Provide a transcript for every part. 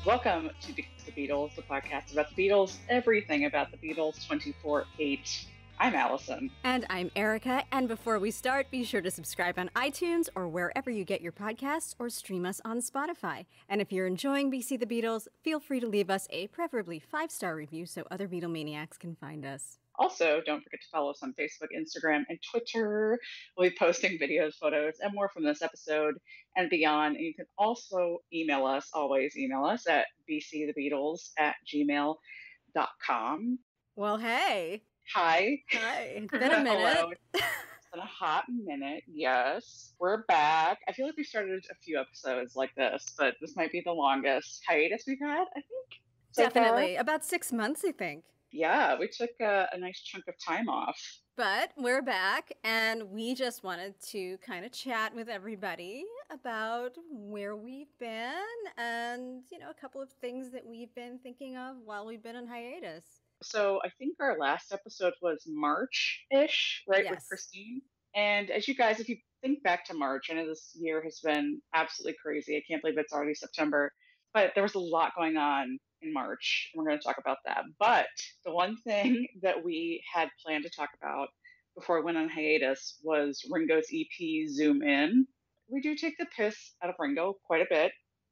Welcome to the Beatles, the podcast about the Beatles, everything about the Beatles 24/8. I'm Allison. And I'm Erica. And before we start, be sure to subscribe on iTunes or wherever you get your podcasts, or stream us on Spotify. And if you're enjoying BC the Beatles, feel free to leave us a preferably 5-star review so other Beatlemaniacs can find us. Also, don't forget to follow us on Facebook, Instagram, and Twitter. We'll be posting videos, photos, and more from this episode and beyond. And you can also email us, always email us at bcthebeatles@gmail.com. Well, hey. Hi. Hi. It's been a minute. Hello. It's been a hot minute, yes. We're back. I feel like we started a few episodes like this, but this might be the longest hiatus we've had, I think. Definitely. About 6 months, I think. Yeah, we took a nice chunk of time off. But we're back, and we just wanted to kind of chat with everybody about where we've been and, a couple of things that we've been thinking of while we've been on hiatus. So I think our last episode was March-ish, right, Yes. with Christine? And as you guys, if you think back to March, I know this year has been absolutely crazy. I can't believe it's already September. But there was a lot going on in March, and we're going to talk about that. But the one thing that we had planned to talk about before we went on hiatus was Ringo's EP, Zoom In. We do take the piss out of Ringo quite a bit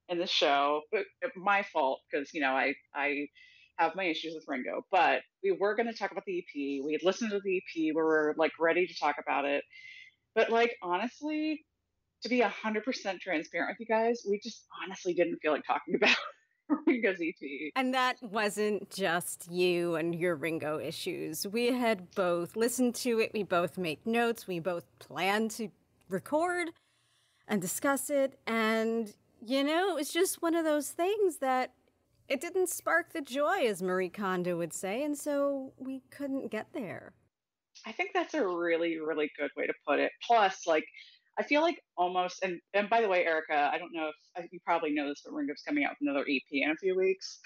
in the show, but my fault, because, I have my issues with Ringo. But we were going to talk about the EP. We had listened to the EP. We were, ready to talk about it. But, honestly, to be 100% transparent with you guys, we just honestly didn't feel like talking about Ringo's EP. And that wasn't just you and your Ringo issues. We had both listened to it. We both made notes. We both planned to record and discuss it. And, it was just one of those things that it didn't spark the joy, as Marie Kondo would say. And so we couldn't get there. I think that's a really, really good way to put it. Plus, I feel like almost, and by the way, Erica, I don't know if you probably know this, but Ringo's coming out with another EP in a few weeks.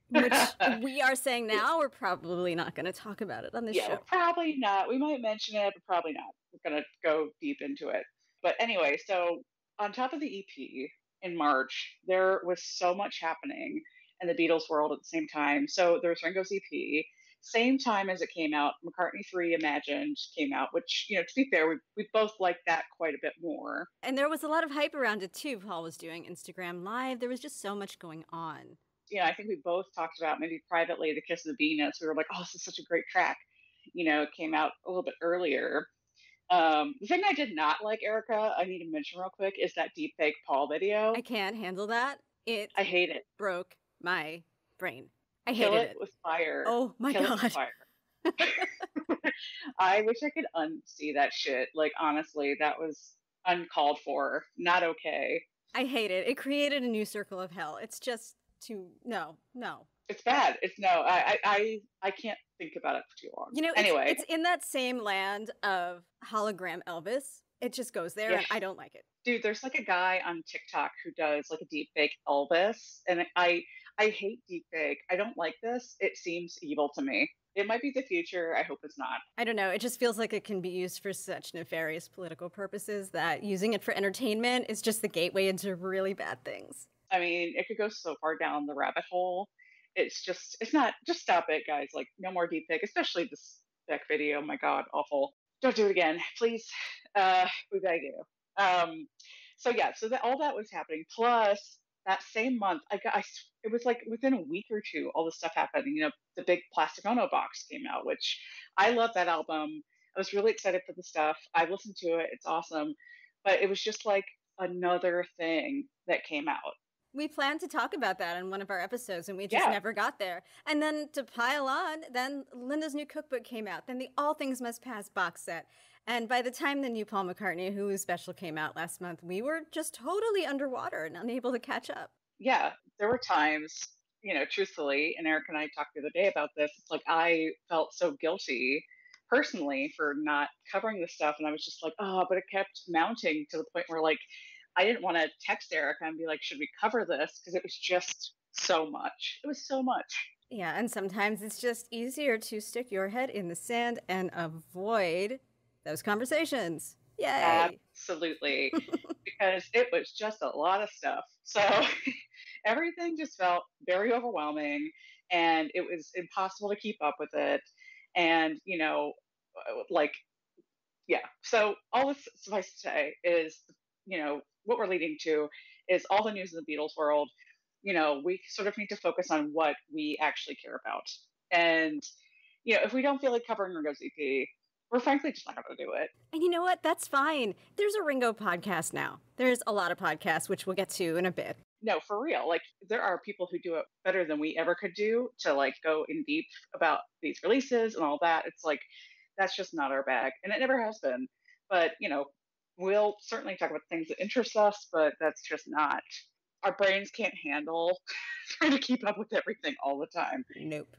Which we are saying now, we're probably not going to talk about it on this show. Probably not. We might mention it, but probably not. We're going to go deep into it. But anyway, so on top of the EP in March, there was so much happening in the Beatles world at the same time. So there was Ringo's EP. Same time as it came out, McCartney 3 Imagined came out, which, to be fair, we both liked that quite a bit more. And there was a lot of hype around it, too. Paul was doing Instagram Live. There was just so much going on. I think we both talked about maybe privately The Kiss of Venus. We were like, oh, this is such a great track. It came out a little bit earlier. The thing I did not like, Erica, I need to mention real quick, is that deep fake Paul video. I can't handle that. I hate it. Broke my brain. I hated hated it with fire. Oh my Kill God. It with fire. I wish I could unsee that shit. Honestly, that was uncalled for. Not okay. I hate it. It created a new circle of hell. It's just no. It's bad. I can't think about it for too long. Anyway. It's in that same land of hologram Elvis. It just goes there, and I don't like it. Dude, there's a guy on TikTok who does a deep fake Elvis, and I hate deep fake. I don't like this. It seems evil to me. It might be the future. I hope it's not. I don't know. It just feels like it can be used for such nefarious political purposes that using it for entertainment is just the gateway into really bad things. I mean, it could go so far down the rabbit hole. It's not, just stop it, guys. No more deep fake, especially this Beck video. My God, awful. Don't do it again, please. We beg you. So all that was happening. Plus, that same month, it was within a week or two, all this stuff happened. The big Plastic Ono box came out, which I love that album. I was really excited for the stuff. I listened to it. It's awesome. But it was just another thing that came out. We planned to talk about that in one of our episodes, and we just never got there. And then to pile on, then Linda's new cookbook came out. Then the All Things Must Pass box set. And by the time the new Paul McCartney, Who Is Special, came out last month, we were just totally underwater and unable to catch up. Yeah, there were times, truthfully, and Eric and I talked the other day about this. It's I felt so guilty personally for not covering this stuff. And I was just but it kept mounting to the point where I didn't want to text Erica and be should we cover this? Because it was just so much. It was so much. Yeah, and sometimes it's just easier to stick your head in the sand and avoid those conversations. Yay! Absolutely. Because it was just a lot of stuff. So everything just felt very overwhelming, and it was impossible to keep up with it. And, like, yeah. So all this, suffice to say, is, what we're leading to is all the news in the Beatles world. We sort of need to focus on what we actually care about. And, if we don't feel like covering Ringo's EP, we're frankly just not going to do it. And you know what? That's fine. There's a Ringo podcast now. There's a lot of podcasts, which we'll get to in a bit. No, for real. Like, there are people who do it better than we ever could do to like go in deep about these releases and all that. It's like, that's just not our bag. And it never has been. But, we'll certainly talk about things that interest us, but that's just not, our brains can't handle trying to keep up with everything all the time. Nope.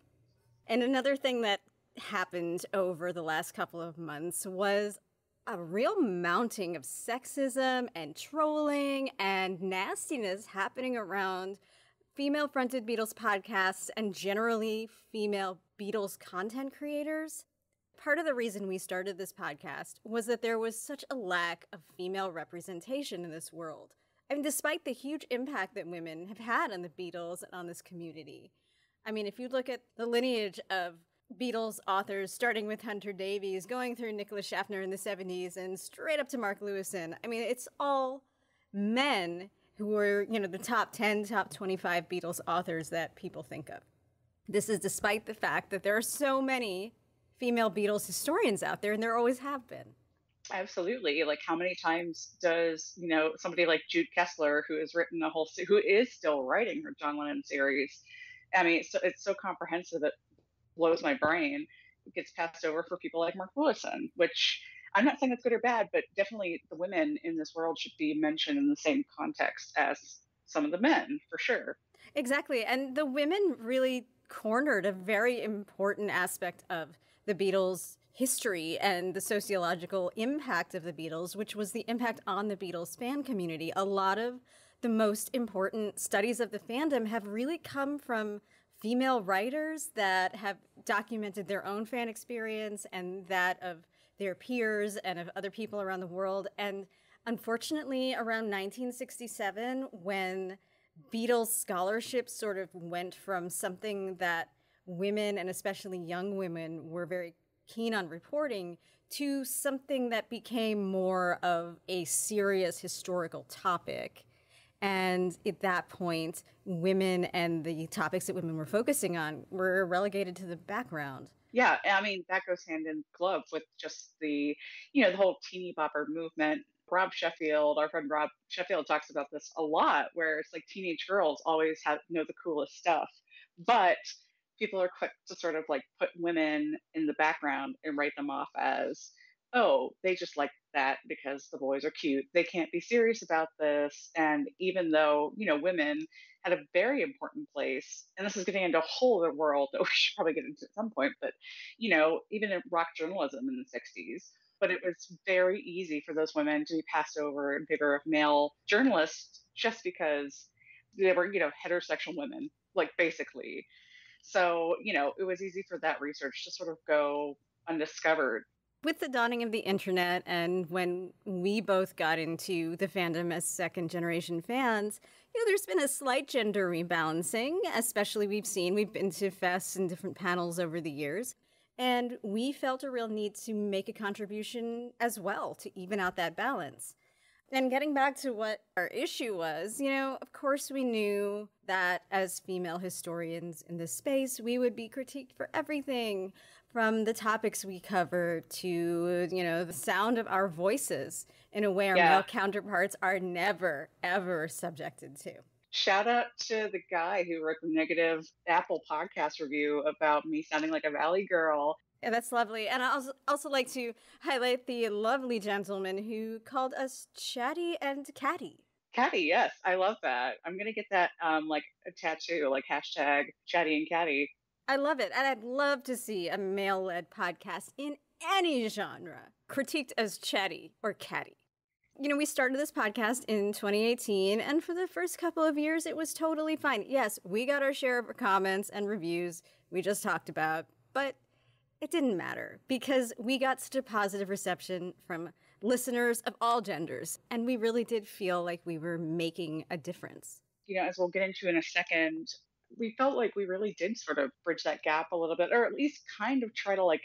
And another thing that happened over the last couple of months was a real mounting of sexism and trolling and nastiness happening around female-fronted Beatles podcasts and generally female Beatles content creators. Part of the reason we started this podcast was that there was such a lack of female representation in this world. I mean, despite the huge impact that women have had on the Beatles and on this community. I mean, if you look at the lineage of Beatles authors, starting with Hunter Davies, going through Nicholas Schaffner in the 70s, and straight up to Mark Lewison. I mean, it's all men who were, the top 10, top 25 Beatles authors that people think of. This is despite the fact that there are so many female Beatles historians out there, and there always have been. Absolutely. Like, how many times does, somebody like Jude Kessler, who has written a whole, who is still writing her John Lennon series, I mean, it's so comprehensive, it blows my brain. It gets passed over for people like Mark Lewison, which I'm not saying it's good or bad, but definitely the women in this world should be mentioned in the same context as some of the men, for sure. Exactly. And the women really cornered a very important aspect of the Beatles' history and the sociological impact of the Beatles, which was the impact on the Beatles fan community. A lot of the most important studies of the fandom have really come from female writers that have documented their own fan experience and that of their peers and of other people around the world. And unfortunately, around 1967, when Beatles scholarship sort of went from something that women, and especially young women, were very keen on reporting to something that became more of a serious historical topic. And at that point, women and the topics that women were focusing on were relegated to the background. Yeah, I mean, that goes hand in glove with just the whole teeny bopper movement. Rob Sheffield, our friend Rob Sheffield, talks about this a lot, where it's like teenage girls always know the coolest stuff. But people are quick to sort of like put women in the background and write them off as, oh, they just like that because the boys are cute. They can't be serious about this. And even though, women had a very important place, and this is getting into a whole other world that we should probably get into at some point, but, even in rock journalism in the 60s, but it was very easy for those women to be passed over in favor of male journalists just because they were, heterosexual women, like basically. So, it was easy for that research to sort of go undiscovered. With the dawning of the internet and when we both got into the fandom as second generation fans, there's been a slight gender rebalancing, especially we've been to fests and different panels over the years. And we felt a real need to make a contribution as well to even out that balance. And getting back to what our issue was, of course we knew that as female historians in this space, we would be critiqued for everything from the topics we cover to, the sound of our voices in a way our male counterparts are never, ever subjected to. Shout out to the guy who wrote the negative Apple podcast review about me sounding like a Valley girl. Yeah, that's lovely. And I also like to highlight the lovely gentleman who called us chatty and catty. Catty, yes. I love that. I'm going to get that like a tattoo, like hashtag chatty and catty. I love it. And I'd love to see a male-led podcast in any genre critiqued as chatty or catty. We started this podcast in 2018, and for the first couple of years, it was totally fine. Yes, we got our share of comments and reviews we just talked about, but it didn't matter because we got such a positive reception from listeners of all genders, and we really did feel like we were making a difference. as we'll get into in a second, we felt like we really did sort of bridge that gap a little bit, or at least kind of try to like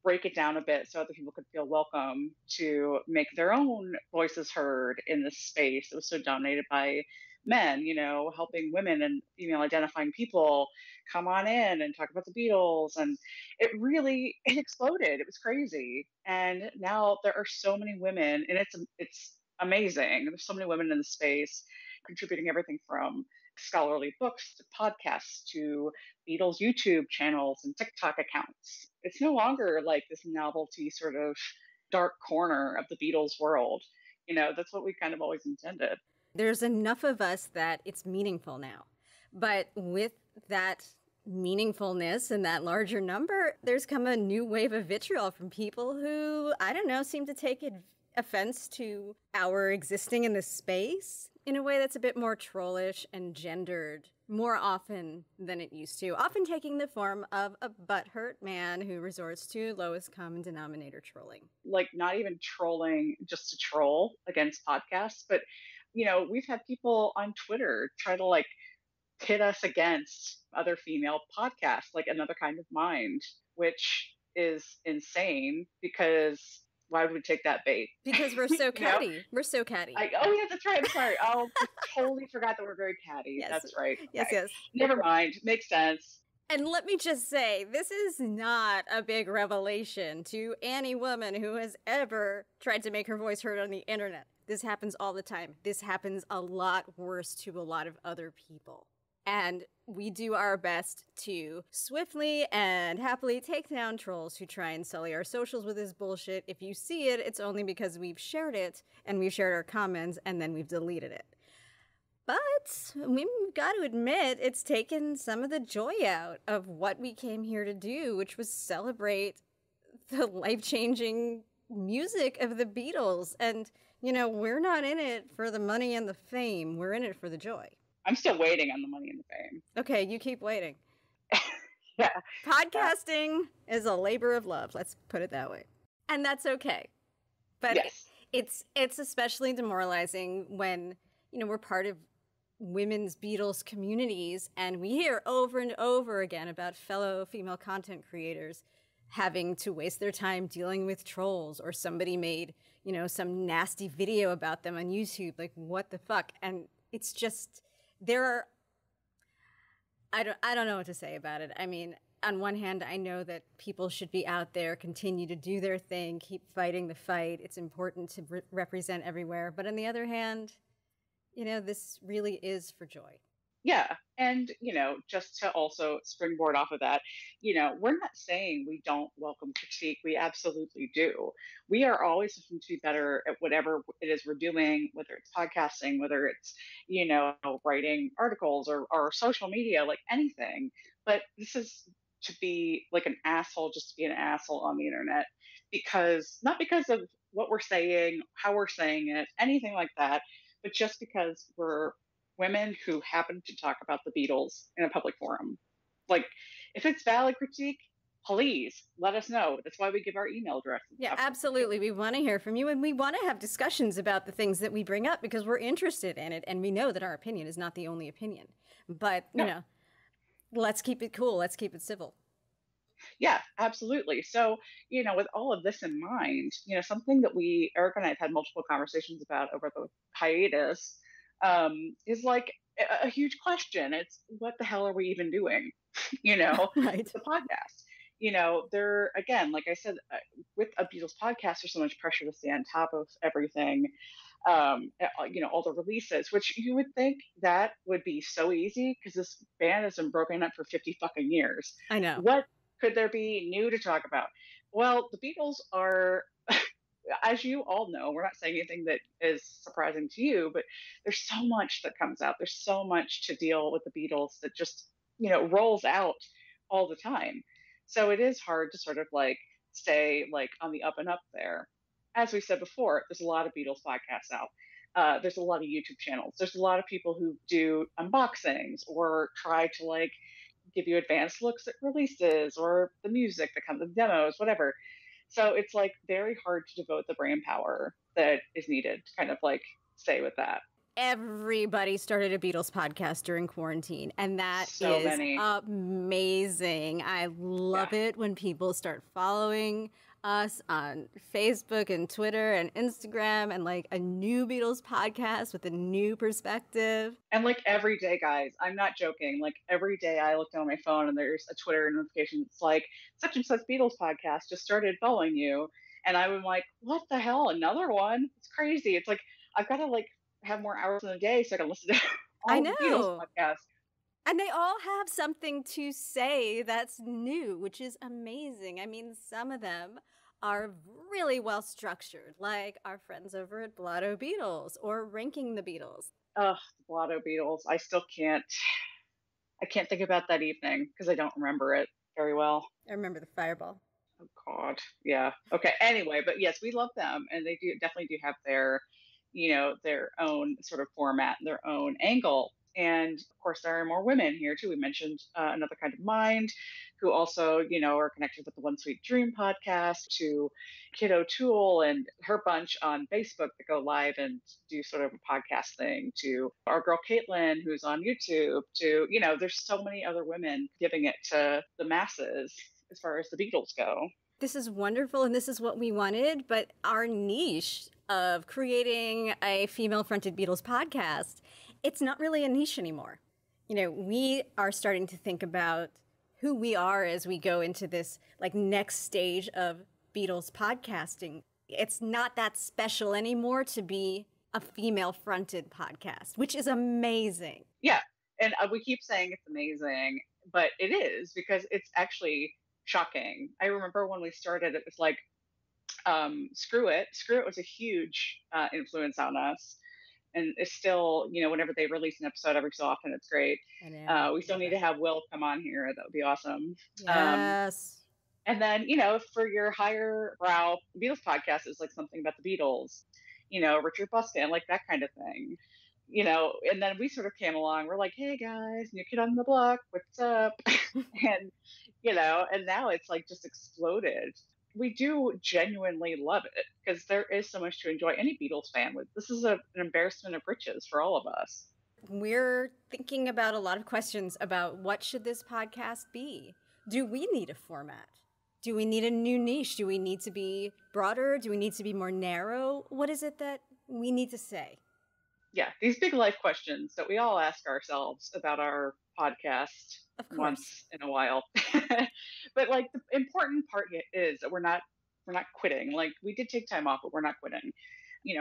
break it down a bit so other people could feel welcome to make their own voices heard in this space that was so dominated by men, helping women and female identifying people come on in and talk about the Beatles. And it exploded. It was crazy. And now there are so many women, and it's amazing. There's so many women in the space contributing everything from scholarly books to podcasts to Beatles YouTube channels and TikTok accounts. It's no longer like this novelty sort of dark corner of the Beatles world. That's what we kind of always intended. There's enough of us that it's meaningful now. But with that meaningfulness and that larger number, there's come a new wave of vitriol from people who, I don't know, seem to take offense to our existing in this space in a way that's a bit more trollish and gendered more often than it used to, often taking the form of a butthurt man who resorts to lowest common denominator trolling. Like, not even trolling just to troll against podcasts, but, we've had people on Twitter try to like pit us against other female podcasts, like Another Kind of Mind, which is insane because why would we take that bait? Because we're so catty. We're so catty. Oh, yeah, that's right. I'm sorry. Oh, I totally forgot that we're very catty. Yes. That's right. Okay. Yes. Never mind. Makes sense. And let me just say, this is not a big revelation to any woman who has ever tried to make her voice heard on the internet. This happens all the time. This happens a lot worse to a lot of other people. And we do our best to swiftly and happily take down trolls who try and sully our socials with this bullshit. If you see it, it's only because we've shared it and we've shared our comments and then we've deleted it. But we've got to admit, it's taken some of the joy out of what we came here to do, which was celebrate the life-changing music of the Beatles. And, we're not in it for the money and the fame. We're in it for the joy. I'm still waiting on the money and the fame. Okay, you keep waiting. Yeah. Podcasting is a labor of love. Let's put it that way. And that's okay. But yes. It's especially demoralizing when, we're part of women's Beatles communities and we hear over and over again about fellow female content creators having to waste their time dealing with trolls, or somebody made, some nasty video about them on YouTube. Like, what the fuck? And it's just, I don't know what to say about it. I mean, on one hand, I know that people should be out there, continue to do their thing, keep fighting the fight. It's important to represent everywhere. But on the other hand, this really is for joy. Yeah. And, just to also springboard off of that, we're not saying we don't welcome critique. We absolutely do. We are always looking to be better at whatever it is we're doing, whether it's podcasting, whether it's, writing articles or social media, like anything. But this is to be like an asshole, just to be an asshole on the internet, not because of what we're saying, how we're saying it, anything like that, but just because we're women who happen to talk about the Beatles in a public forum. Like, if it's valid critique, please let us know. That's why we give our email address. Yeah, absolutely. We want to hear from you, and we want to have discussions about the things that we bring up because we're interested in it, and we know that our opinion is not the only opinion. But, let's keep it cool. Let's keep it civil. Yeah, absolutely. So, with all of this in mind, something that Eric and I have had multiple conversations about over the hiatus is like a huge question. It's, what the hell are we even doing? Right. The podcast. There, again, like I said, with a Beatles podcast, there's so much pressure to stay on top of everything. All the releases, which you would think that would be so easy because this band has been broken up for 50 fucking years. I know. What could there be new to talk about? Well, the Beatles are, as you all know, we're not saying anything that is surprising to you, but there's so much that comes out. There's so much to deal with the Beatles that just, rolls out all the time. So it is hard to sort of like stay like on the up and up there. As we said before, there's a lot of Beatles podcasts out. There's a lot of YouTube channels. There's a lot of people who do unboxings or try to like give you advanced looks at releases or the music that comes with demos, whatever. So it's like very hard to devote the brain power that is needed to kind of like stay with that. everybody started a Beatles podcast during quarantine, and that So is many. amazing. I Yeah. love it when people start following us on Facebook and Twitter and Instagram and like a new Beatles podcast with a new perspective. And like every day, guys, I'm not joking. Like every day I look down on my phone and there's a Twitter notification. It's like such and such Beatles podcast just started following you. And I'm like, what the hell? Another one? It's crazy. It's like I've got to like have more hours in the day so I can listen to I all the Beatles know. podcasts. And they all have something to say that's new, which is amazing. I mean, some of them are really well structured, like our friends over at Blotto Beatles or Ranking the Beatles. Ugh, the Blotto Beatles. I can't think about that evening because I don't remember it very well. I remember the Fireball. Oh God. Yeah. Okay. Anyway, but yes, we love them, and they do definitely do have their, their own sort of format and their own angle. And of course, there are more women here too. We mentioned Another Kind of Mind, who also, are connected with the One Sweet Dream podcast, to Kid O'Toole and her bunch on Facebook that go live and do sort of a podcast thing, to our girl Caitlin, who's on YouTube, to, there's so many other women giving it to the masses as far as the Beatles go. This is wonderful, and this is what we wanted, but our niche of creating a female-fronted Beatles podcast, it's not really a niche anymore. We are starting to think about who we are as we go into this like next stage of Beatles podcasting. It's not that special anymore to be a female-fronted podcast, which is amazing. Yeah. And we keep saying it's amazing, but it is, because it's actually shocking. I remember when we started, it was like, Screw It. Screw It was a huge influence on us. And it's still, whenever they release an episode every so often, it's great. I know. We still need to have Will come on here. That would be awesome. Yes. And then, for your higher brow Beatles podcast is like something about the Beatles, Richard Buston, like that kind of thing. And then we sort of came along. We're like, hey guys, new kid on the block, what's up? and, and now it's like just exploded. We do genuinely love it because there is so much to enjoy. Any Beatles fan would. This is an embarrassment of riches for all of us. We're thinking about a lot of questions about what should this podcast be? Do we need a format? Do we need a new niche? Do we need to be broader? Do we need to be more narrow? What is it that we need to say? Yeah, these big life questions that we all ask ourselves about our podcast once in a while. But like the important part is that we're not quitting. Like we did take time off, but we're not quitting.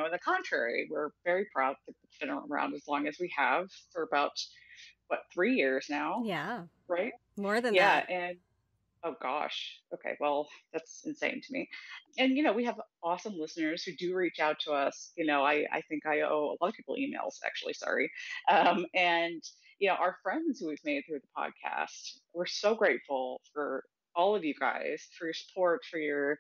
On the contrary, we're very proud to fit around as long as we have, for about 3 years now. Yeah. Right? More than Yeah, that. and oh gosh. Okay, well, that's insane to me. And we have awesome listeners who do reach out to us. I think I owe a lot of people emails, actually, sorry. And our friends who we've made through the podcast. We're so grateful for all of you guys, for your support, for your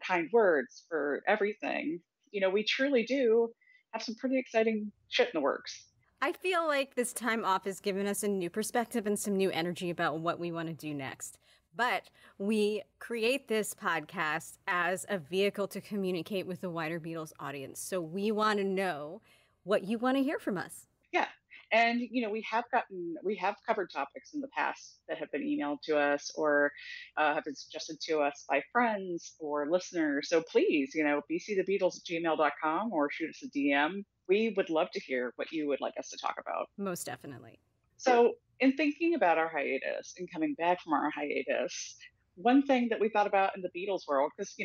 kind words, for everything. We truly do have some pretty exciting shit in the works. I feel like this time off has given us a new perspective and some new energy about what we want to do next. But we create this podcast as a vehicle to communicate with the wider Beatles audience. So we want to know what you want to hear from us. Yeah. And, we have covered topics in the past that have been emailed to us, or have been suggested to us by friends or listeners. So please, bcthebeatles@gmail.com, or shoot us a DM. We would love to hear what you would like us to talk about. Most definitely. So, in thinking about our hiatus and coming back from our hiatus, one thing that we thought about in the Beatles world, because,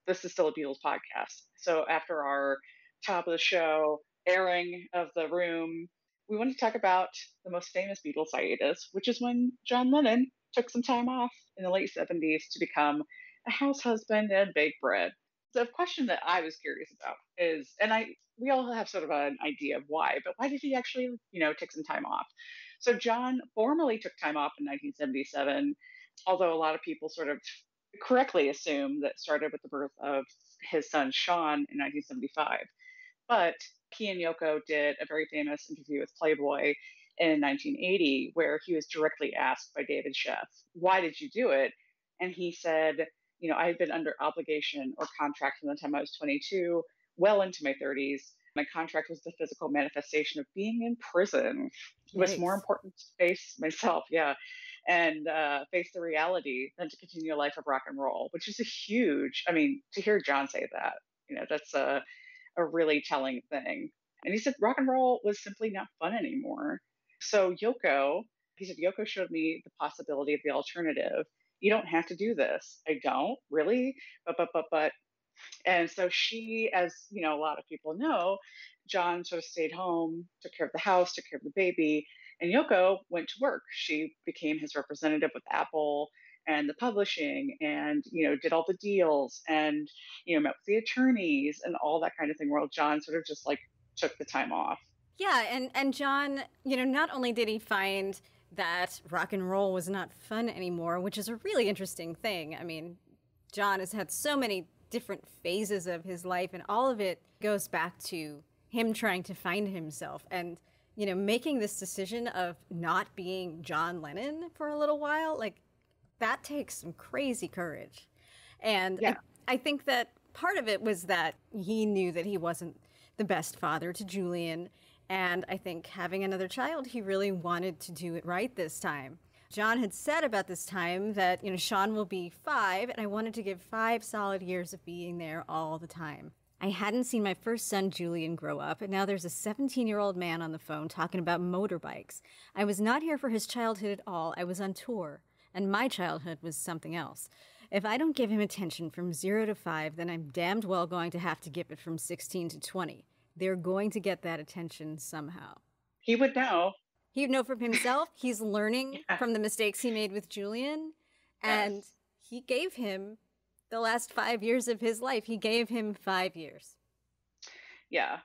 this is still a Beatles podcast. So, after our top of the show airing of The Room, we want to talk about the most famous Beatles hiatus, which is when John Lennon took some time off in the late 70s to become a house husband and bake bread. The question that I was curious about is, and we all have sort of an idea of why, but why did he actually, take some time off? So John formally took time off in 1977, although a lot of people sort of correctly assume that started with the birth of his son Sean in 1975. But he and Yoko did a very famous interview with Playboy in 1980, where he was directly asked by David Sheff, why did you do it? And he said, I had been under obligation or contract from the time I was 22, well into my 30s. My contract was the physical manifestation of being in prison. It was more Yikes. important to face myself, yeah, and face the reality than to continue a life of rock and roll, which is a huge, I mean, to hear John say that, that's a really telling thing. And he said rock and roll was simply not fun anymore. So he said, Yoko showed me the possibility of the alternative. You don't have to do this. I don't really, but. And so she, as a lot of people know, John sort of stayed home, took care of the house, took care of the baby, and Yoko went to work. She became his representative with Apple and the publishing, and did all the deals, and met with the attorneys and all that kind of thing. While John sort of just like took the time off. Yeah, and John, not only did he find that rock and roll was not fun anymore, which is a really interesting thing. I mean, John has had so many different phases of his life, and all of it goes back to him trying to find himself and, making this decision of not being John Lennon for a little while. Like, that takes some crazy courage. And Yeah, I think that part of it was that he knew that he wasn't the best father to Julian. And I think having another child, he really wanted to do it right this time. John had said about this time that, Sean will be 5, and I wanted to give 5 solid years of being there all the time. I hadn't seen my first son, Julian, grow up, and now there's a 17-year-old man on the phone talking about motorbikes. I was not here for his childhood at all. I was on tour, and my childhood was something else. If I don't give him attention from 0 to 5, then I'm damned well going to have to give it from 16 to 20. They're going to get that attention somehow. he would know. He'd know from himself. He's learning Yeah, from the mistakes he made with Julian. And yes. he gave him the last 5 years of his life. He gave him 5 years. Yeah.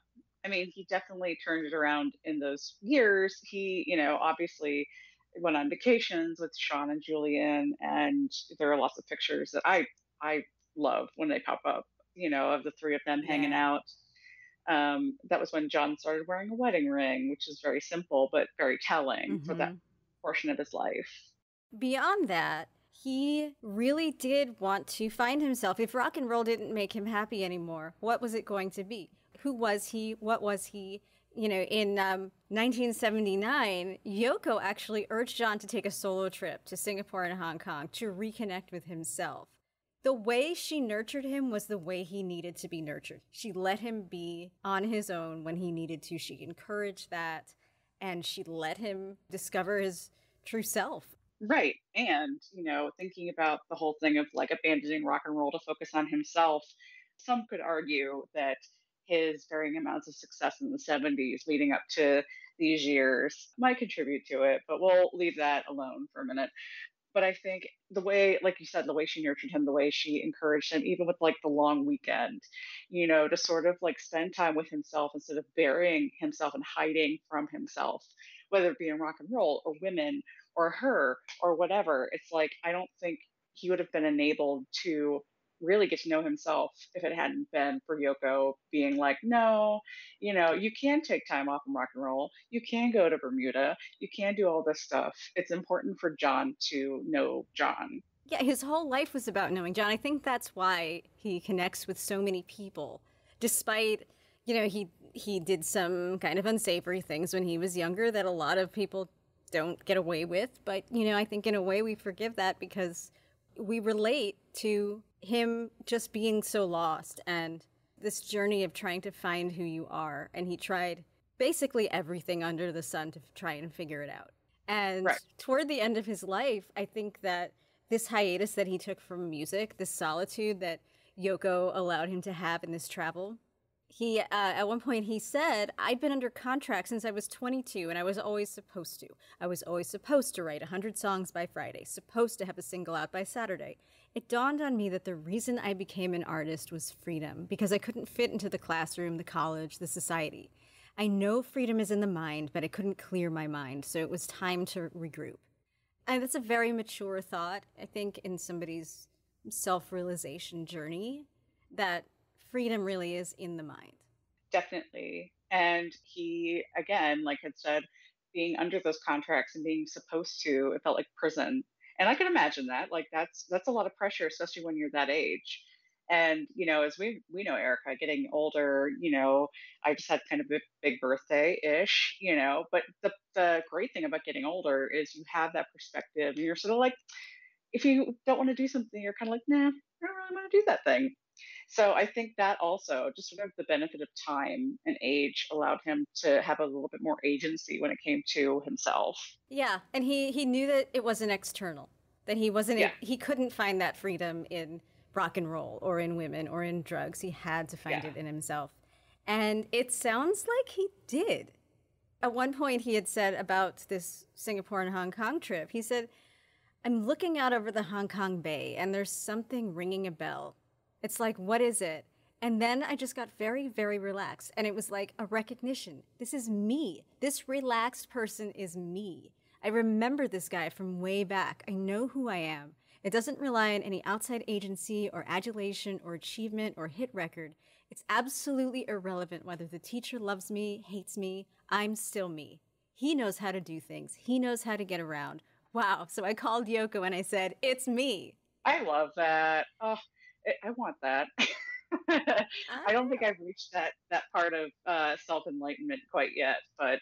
I mean, he definitely turned it around in those years. He, obviously went on vacations with Sean and Julian, and there are lots of pictures that I love when they pop up, of the three of them hanging Yeah. out. That was when John started wearing a wedding ring, which is very simple but very telling for that Hmm. portion of his life. Beyond that, he really did want to find himself. If rock and roll didn't make him happy anymore, what was it going to be? Who was he? What was he? In 1979, Yoko actually urged John to take a solo trip to Singapore and Hong Kong to reconnect with himself. The way she nurtured him was the way he needed to be nurtured. She let him be on his own when he needed to. She encouraged that, and she let him discover his true self. Right. And, thinking about the whole thing of like abandoning rock and roll to focus on himself, some could argue that his varying amounts of success in the 70s leading up to these years might contribute to it, but we'll leave that alone for a minute. But I think the way, like you said, the way she nurtured him, the way she encouraged him, even with like the long weekend, to sort of like spend time with himself instead of burying himself and hiding from himself, whether it be in rock and roll or women or her or whatever. It's like, I don't think he would have been enabled to really get to know himself if it hadn't been for Yoko being like, no, you can take time off from rock and roll. You can go to Bermuda. You can do all this stuff. It's important for John to know John. Yeah, his whole life was about knowing John. I think that's why he connects with so many people, despite, he did some kind of unsavory things when he was younger that a lot of people don't get away with. But, I think in a way we forgive that because we relate to him just being so lost and this journey of trying to find who you are. And he tried basically everything under the sun to try and figure it out. And Right. toward the end of his life, I think that this hiatus that he took from music, this solitude that Yoko allowed him to have in this travel, at one point he said, I'd been under contract since I was 22 and I was always supposed to. I was always supposed to write 100 songs by Friday, supposed to have a single out by Saturday. It dawned on me that the reason I became an artist was freedom, because I couldn't fit into the classroom, the college, the society. I know freedom is in the mind, but I couldn't clear my mind, so it was time to regroup. And that's a very mature thought, I think, in somebody's self-realization journey, that freedom really is in the mind. Definitely. And he, again, like had said, being under those contracts and being supposed to, it felt like prison. And I can imagine that. Like that's a lot of pressure, especially when you're that age. And, as we know, Erica, getting older, I just had kind of a big birthday ish, but the great thing about getting older is you have that perspective and you're sort of like, if you don't want to do something, you're kind of like, nah, I don't really want to do that thing. So I think that also just sort of the benefit of time and age allowed him to have a little bit more agency when it came to himself. Yeah, and he knew that it wasn't external, that he wasn't Yeah, he couldn't find that freedom in rock and roll or in women or in drugs. He had to find yeah. it in himself. And it sounds like he did. At one point he had said about this Singapore and Hong Kong trip, he said, "I'm looking out over the Hong Kong Bay and there's something ringing a bell. It's like, what is it?" And then I just got very, very relaxed. And it was like a recognition. This is me. This relaxed person is me. I remember this guy from way back. I know who I am. It doesn't rely on any outside agency or adulation or achievement or hit record. It's absolutely irrelevant whether the teacher loves me, hates me. I'm still me. He knows how to do things. He knows how to get around. Wow. So I called Yoko and I said, it's me. I love that. Oh, I want that. I don't think I've reached that part of self enlightenment quite yet, but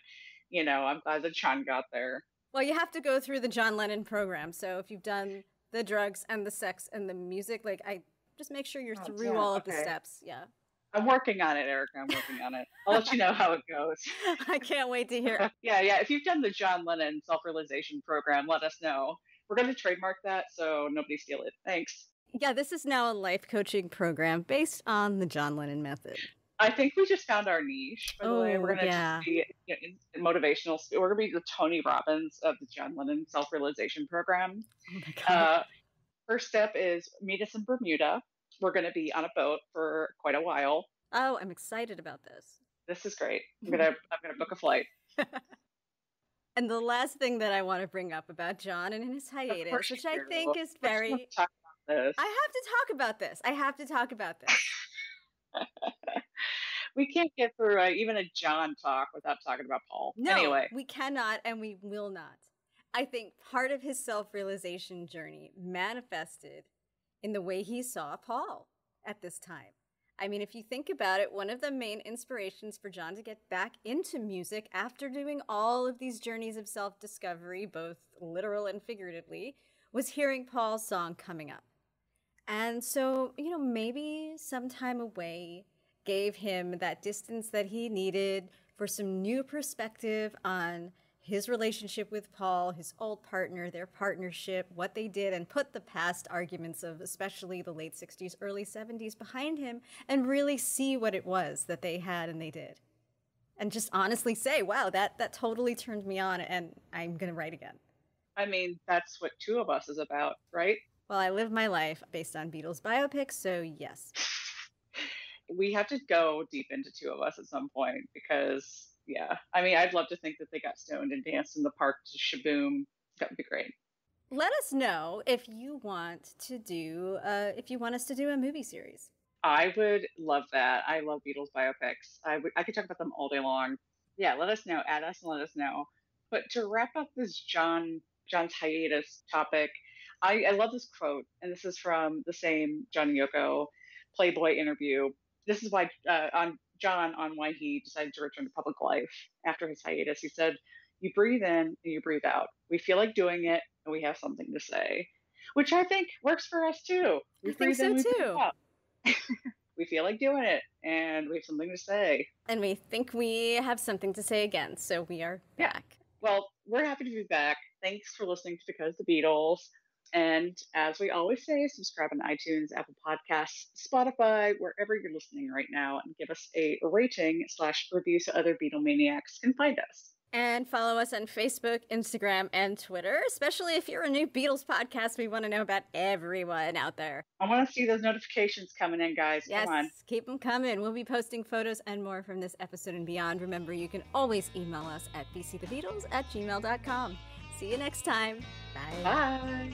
I'm glad that John got there. Well, you have to go through the John Lennon program. So if you've done the drugs and the sex and the music, like I just make sure you're Oh, through damn. all of the Okay. steps. Yeah. I'm working on it, Erica. I'm working on it. I'll let you know how it goes. I can't wait to hear. Yeah. If you've done the John Lennon self realization program, let us know. We're going to trademark that so nobody steal it. Thanks. Yeah, this is now a life coaching program based on the John Lennon method. I think we just found our niche, by the way. We're going to yeah. just be motivational. We're going to be the Tony Robbins of the John Lennon self realization program. Oh my God. First step is meet us in Bermuda. We're going to be on a boat for quite a while. Oh, I'm excited about this. This is great. I'm gonna book a flight. And the last thing that I want to bring up about John and his hiatus, which I think is very. Talk about this. I have to talk about this. I have to talk about this. We can't get through even a John talk without talking about Paul. No, anyway, we cannot and we will not. I think part of his self-realization journey manifested in the way he saw Paul at this time. I mean, if you think about it, one of the main inspirations for John to get back into music after doing all of these journeys of self-discovery, both literal and figuratively, was hearing Paul's song Coming Up. And so, maybe some time away gave him that distance that he needed for some new perspective on his relationship with Paul, his old partner, their partnership, what they did, and put the past arguments of especially the late 60s, early 70s behind him and really see what it was that they had and they did. And just honestly say, wow, that totally turned me on and I'm going to write again. I mean, that's what Two of Us is about, right? Well, I live my life based on Beatles biopics, so yes. We have to go deep into Two of Us at some point because, yeah. I mean, I'd love to think that they got stoned and danced in the park to Shaboom. That would be great. Let us know if you want us to do a movie series. I would love that. I love Beatles biopics. I could talk about them all day long. Yeah, let us know. Add us and let us know. But to wrap up this John's hiatus topic, I love this quote, and this is from the same John and Yoko Playboy interview. This is why on why he decided to return to public life after his hiatus. He said, "You breathe in and you breathe out. We feel like doing it, and we have something to say," which I think works for us too. I think so too. We feel like doing it, and we have something to say. And we think we have something to say again, so we are back. Yeah. Well, we're happy to be back. Thanks for listening to Because the Beatles. And as we always say, subscribe on iTunes, Apple Podcasts, Spotify, wherever you're listening right now, and give us a rating/review so other Beatlemaniacs can find us. And follow us on Facebook, Instagram, and Twitter, especially if you're a new Beatles podcast. We want to know about everyone out there. I want to see those notifications coming in, guys. Yes, come on. Keep them coming. We'll be posting photos and more from this episode and beyond. Remember, you can always email us at bcthebeatles@gmail.com. See you next time. Bye. Bye.